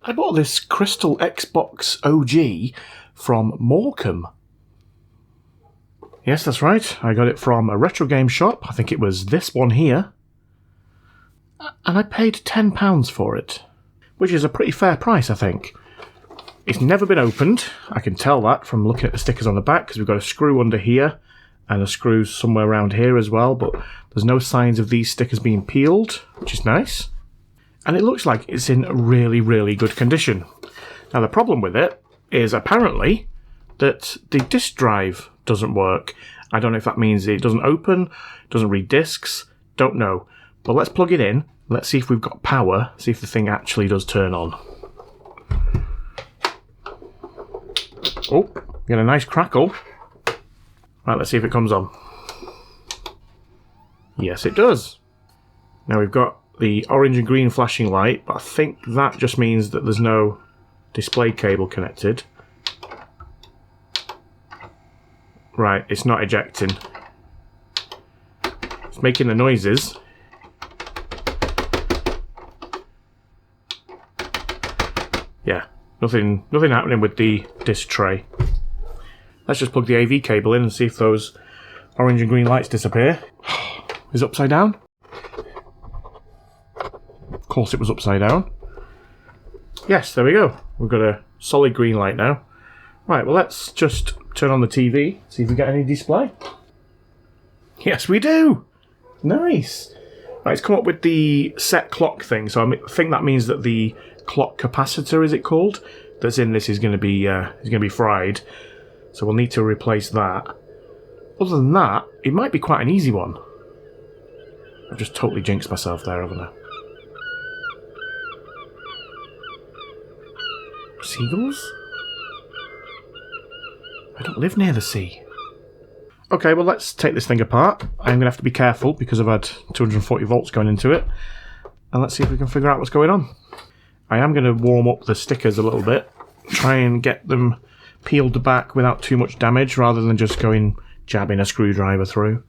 I bought this Crystal Xbox OG from Morecambe. Yes, that's right. I got it from a retro game shop. I think it was this one here. And I paid £10 for it, which is a pretty fair price, I think. It's never been opened. I can tell that from looking at the stickers on the back, because we've got a screw under here and a screw somewhere around here as well, but there's no signs of these stickers being peeled, which is nice. And it looks like it's in really, really good condition. Now, the problem with it is apparently that the disk drive doesn't work. I don't know if that means it doesn't open, doesn't read discs, don't know. But let's plug it in, let's see if we've got power, see if the thing actually does turn on. Oh, get a nice crackle. Right, let's see if it comes on. Yes, it does. Now we've got the orange and green flashing light, but I think that just means that there's no display cable connected. Right, it's not ejecting. It's making the noises. Yeah, nothing happening with the disc tray. Let's just plug the AV cable in and see if those orange and green lights disappear. Is it upside down? Of course it was upside down. Yes, there we go. We've got a solid green light now. Right, well, let's just turn on the TV, see if we get any display. Yes, we do! Nice! Right, it's come up with the set clock thing, so I think that means that the clock capacitor, is it called, that's in this is going to be fried. So we'll need to replace that. Other than that, it might be quite an easy one. I've just totally jinxed myself there, haven't I? Seagulls? I don't live near the sea. Okay, well, let's take this thing apart. I'm going to have to be careful because I've had 240 volts going into it. And let's see if we can figure out what's going on. I am going to warm up the stickers a little bit. Try and get them peeled back without too much damage, rather than just jabbing a screwdriver through.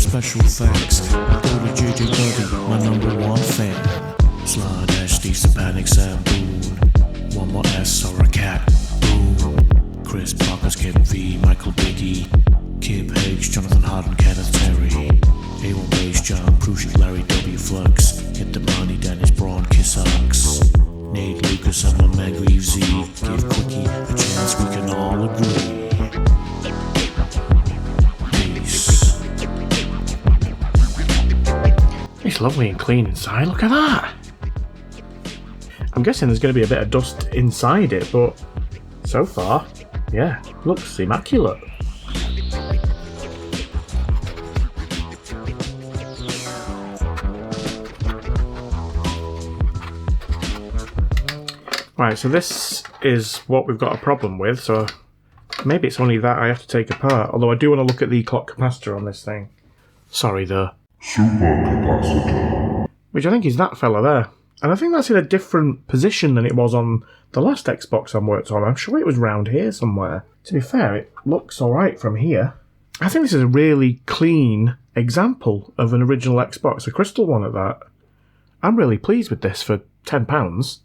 Special thanks go to JJ Buddy, my #1 fan. StezStix, the panic sound, boom. One more S or a cat, boom. Chris Parker's Kevin V, Michael Biggie, Kip Higgs, Jonathan Harden, Kenneth Terry, A1 Bass, John Prusick, Larry W. Flux, Hit the Money, Dennis Braun, Kiss Hux, Nate Lucas, and my Meg Reeves Z. Give Quickie a chance, we can all agree. It's lovely and clean inside, look at that! I'm guessing there's going to be a bit of dust inside it, but so far, yeah, looks immaculate. Right, so this is what we've got a problem with, so maybe it's only that I have to take apart, although I do want to look at the clock capacitor on this thing. Sorry, the Super Capacitor. Which I think is that fella there. And I think that's in a different position than it was on the last Xbox I worked on. I'm sure it was round here somewhere. To be fair, it looks alright from here. I think this is a really clean example of an original Xbox, a crystal one at that. I'm really pleased with this for £10.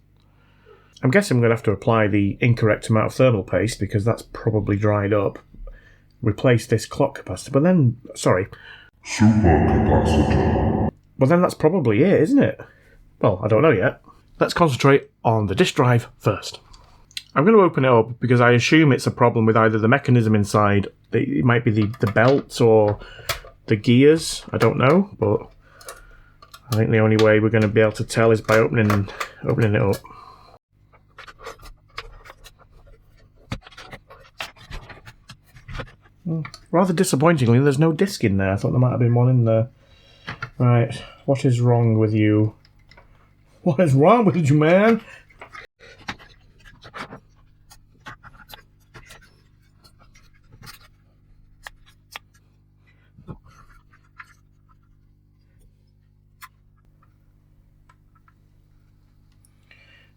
I'm guessing I'm going to have to apply the incorrect amount of thermal paste because that's probably dried up. Replace this clock capacitor, but then, sorry. Super Capacitor. Well, then that's probably it, isn't it? Well, I don't know yet. Let's concentrate on the disk drive first. I'm going to open it up because I assume it's a problem with either the mechanism inside, it might be the belt or the gears. I don't know, but I think the only way we're going to be able to tell is by opening it up. Rather disappointingly, there's no disc in there. I thought there might have been one in there. Right, what is wrong with you? What is wrong with you, man?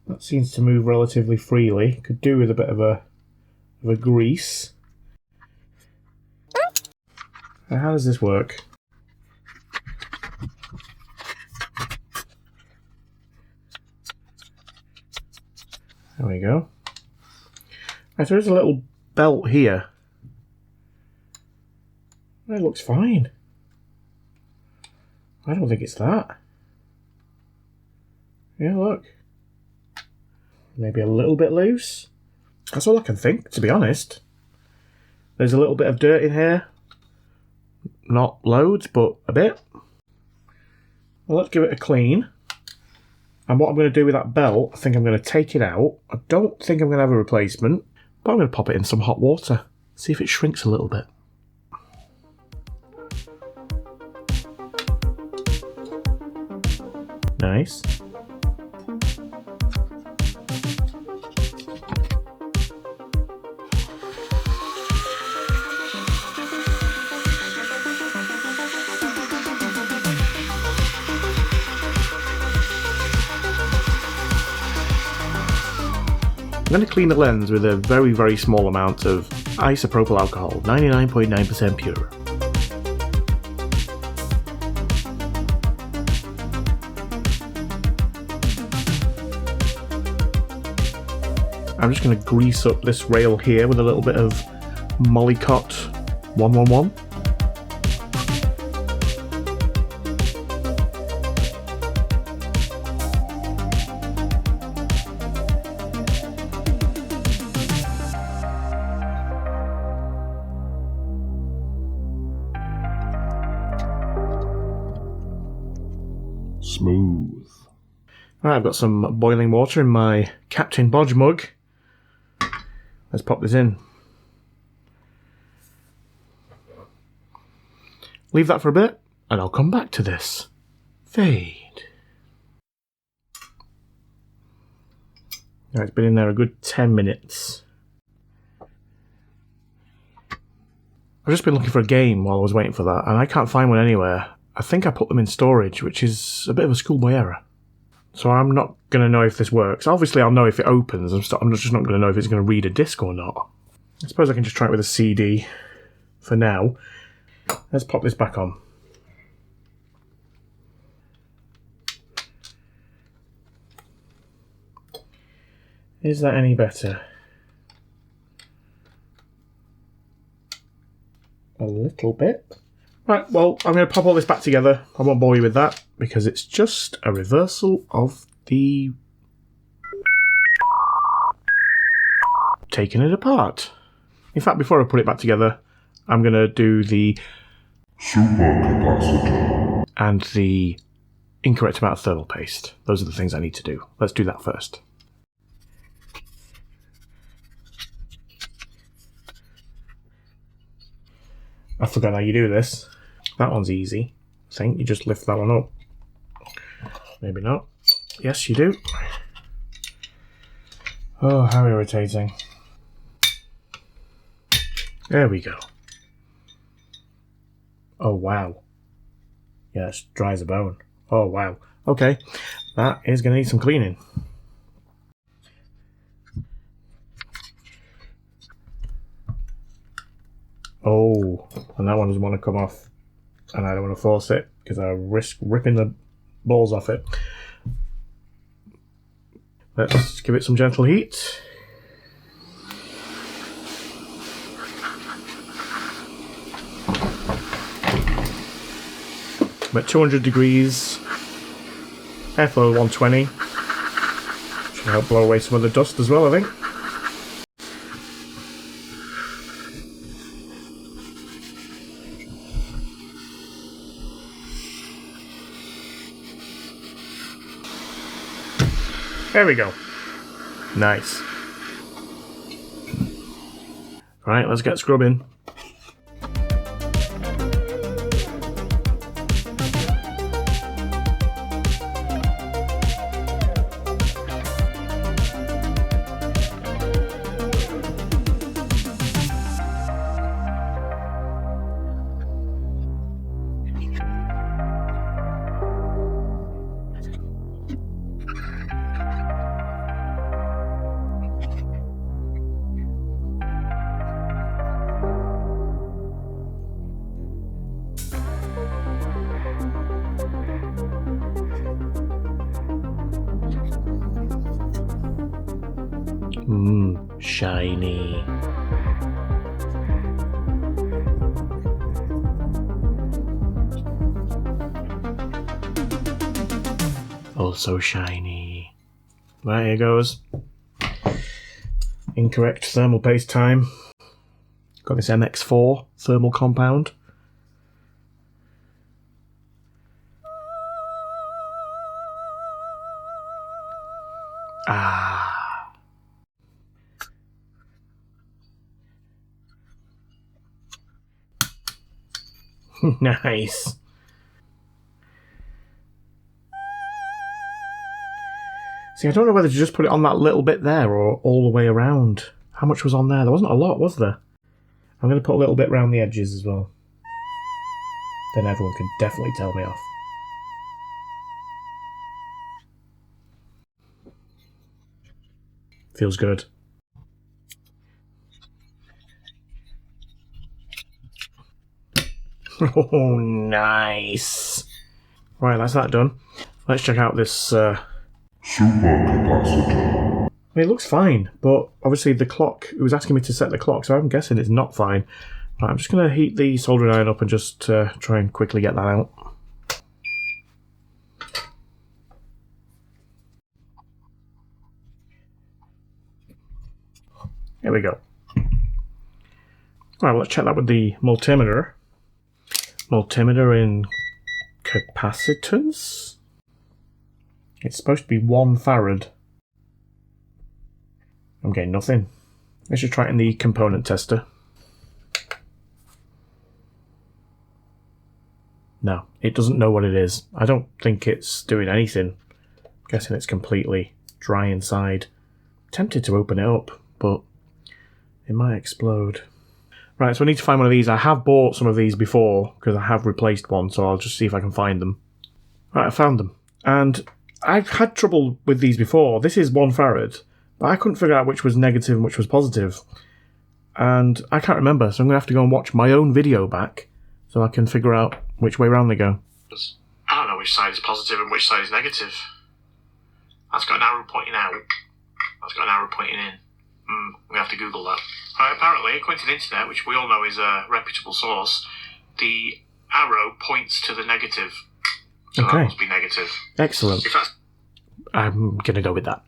That seems to move relatively freely. Could do with a bit of a grease. How does this work? There we go. Right, there is a little belt here. It looks fine. I don't think it's that. Yeah, look. Maybe a little bit loose. That's all I can think, to be honest. There's a little bit of dirt in here. Not loads, but a bit. Well, let's give it a clean. And what I'm going to do with that belt, I think I'm going to take it out. I don't think I'm going to have a replacement, but I'm going to pop it in some hot water. See if it shrinks a little bit. Nice. I'm going to clean the lens with a very, very small amount of isopropyl alcohol, 99.9% pure. I'm just going to grease up this rail here with a little bit of Mollycott 111. Smooth. Alright, I've got some boiling water in my Captain Bodge mug. Let's pop this in. Leave that for a bit, and I'll come back to this. Fade. Right, it's been in there a good 10 minutes. I've just been looking for a game while I was waiting for that, and I can't find one anywhere. I think I put them in storage, which is a bit of a schoolboy error. So I'm not going to know if this works. Obviously, I'll know if it opens. I'm just not going to know if it's going to read a disc or not. I suppose I can just try it with a CD for now. Let's pop this back on. Is that any better? A little bit. Right, well, I'm going to pop all this back together. I won't bore you with that, because it's just a reversal of the... taking it apart. In fact, before I put it back together, I'm going to do the... Supercapacitor. and the incorrect amount of thermal paste. Those are the things I need to do. Let's do that first. I forgot how you do this. That one's easy. I think you just lift that one up. Maybe not. Yes, you do. Oh, how irritating. There we go. Oh, wow. Yeah, it's dry as a bone. Oh, wow. Okay, that is going to need some cleaning. Oh, and that one doesn't want to come off. And I don't want to force it, because I risk ripping the balls off it. Let's give it some gentle heat. I'm at 200 degrees, airflow 120. Should help blow away some of the dust as well, I think. There we go. Nice. Right, let's get scrubbing. Shiny. Also shiny. Right, here goes. Incorrect thermal paste time. Got this MX4 thermal compound. Nice. See, I don't know whether to just put it on that little bit there or all the way around. How much was on there? There wasn't a lot, was there? I'm going to put a little bit around the edges as well. Then everyone can definitely tell me off. Feels good. Oh, nice. Right, that's that done. Let's check out this... Super capacitor. I mean, it looks fine, but obviously the clock... It was asking me to set the clock, so I'm guessing it's not fine. Right, I'm just going to heat the soldering iron up and just try and quickly get that out. There we go. Right, well, let's check that with the multimeter. Multimeter in capacitance. It's supposed to be 1 farad. I'm getting nothing. Let's just try it in the component tester. No, it doesn't know what it is. I don't think it's doing anything. I'm guessing it's completely dry inside. I'm tempted to open it up, but it might explode. Right, so I need to find one of these. I have bought some of these before, because I have replaced one, so I'll just see if I can find them. Right, I found them. And I've had trouble with these before. This is 1 farad, but I couldn't figure out which was negative and which was positive. And I can't remember, so I'm going to have to go and watch my own video back, so I can figure out which way round they go. I don't know which side is positive and which side is negative. That's got an arrow pointing out. That's got an arrow pointing in. We have to Google that. Apparently, according to the internet, which we all know is a reputable source, the arrow points to the negative. So okay. That must be negative. Excellent. I'm going to go with that.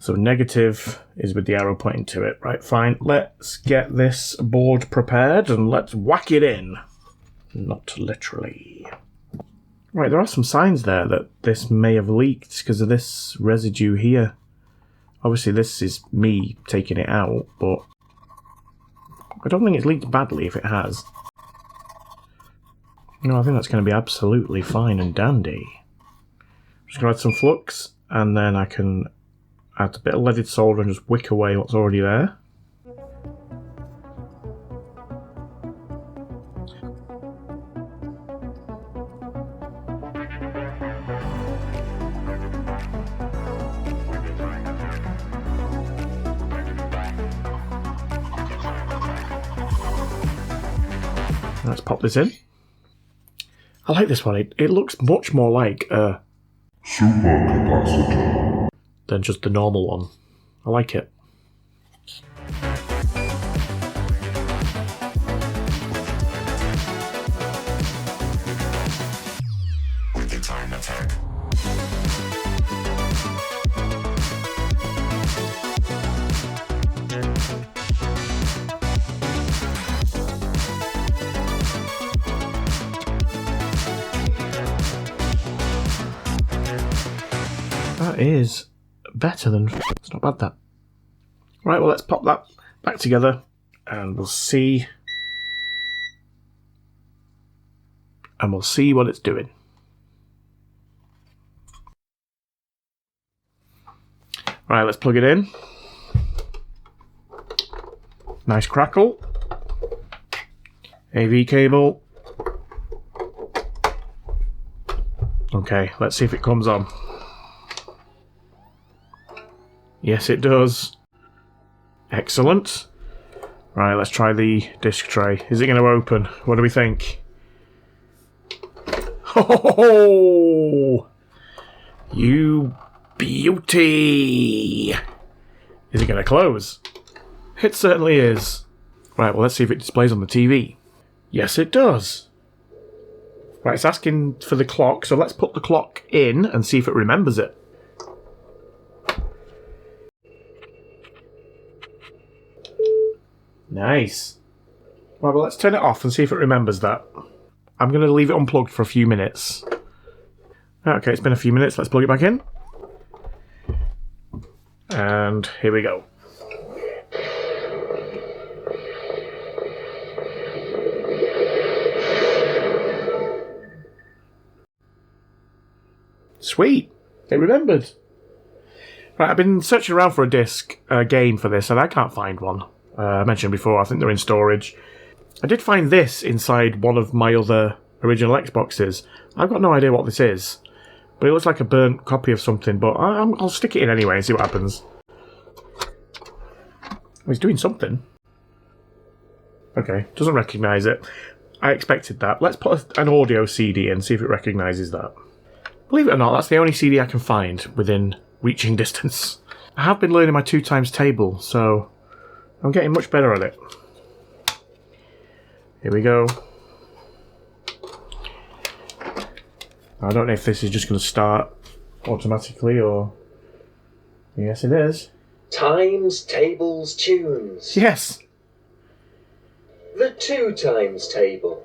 So negative is with the arrow pointing to it. Right, fine. Let's get this board prepared and let's whack it in. Not literally. Right, there are some signs there that this may have leaked because of this residue here. Obviously, this is me taking it out, but I don't think it's leaked badly if it has. No, I think that's going to be absolutely fine and dandy. I'm just going to add some flux, and then I can add a bit of leaded solder and just wick away what's already there. Let's pop this in. I like this one. It looks much more like a Super capacitor. Than just the normal one. I like it. That is better than... It's not bad, that. Right, well, let's pop that back together, and we'll see... And we'll see what it's doing. Right, let's plug it in. Nice crackle. AV cable. Okay, let's see if it comes on. Yes, it does. Excellent. Right, let's try the disc tray. Is it going to open? What do we think? Oh, you beauty! Is it going to close? It certainly is. Right, well, let's see if it displays on the TV. Yes, it does. Right, it's asking for the clock, so let's put the clock in and see if it remembers it. Nice. Right, well, let's turn it off and see if it remembers that. I'm going to leave it unplugged for a few minutes. Okay, it's been a few minutes. Let's plug it back in. And here we go. Sweet. It remembered. Right, I've been searching around for a disc game for this, and I can't find one. I mentioned before, I think they're in storage. I did find this inside one of my other original Xboxes. I've got no idea what this is, but it looks like a burnt copy of something, but I'll stick it in anyway and see what happens. He's doing something. Okay, doesn't recognise it. I expected that. Let's put an audio CD in, see if it recognises that. Believe it or not, that's the only CD I can find within reaching distance. I have been learning my 2 times table, so I'm getting much better at it. Here we go. I don't know if this is just going to start automatically or... Yes, it is. Times, tables, tunes. Yes! The 2 times table.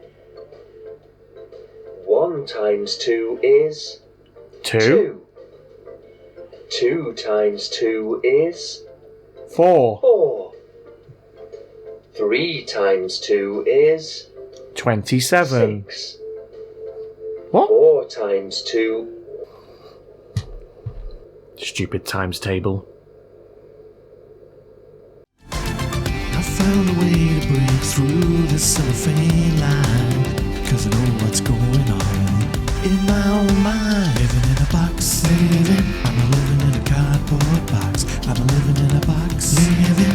1 times 2 is... 2. 2 times 2 is... 4. 4. 3 times 2 is... 27. 6. What? 4 times 2... Stupid times table. I found a way to break through the cellophane line, 'cause I know what's going on in my own mind. Living in a box, living. I'm living in a cardboard box. I'm living in a box, living.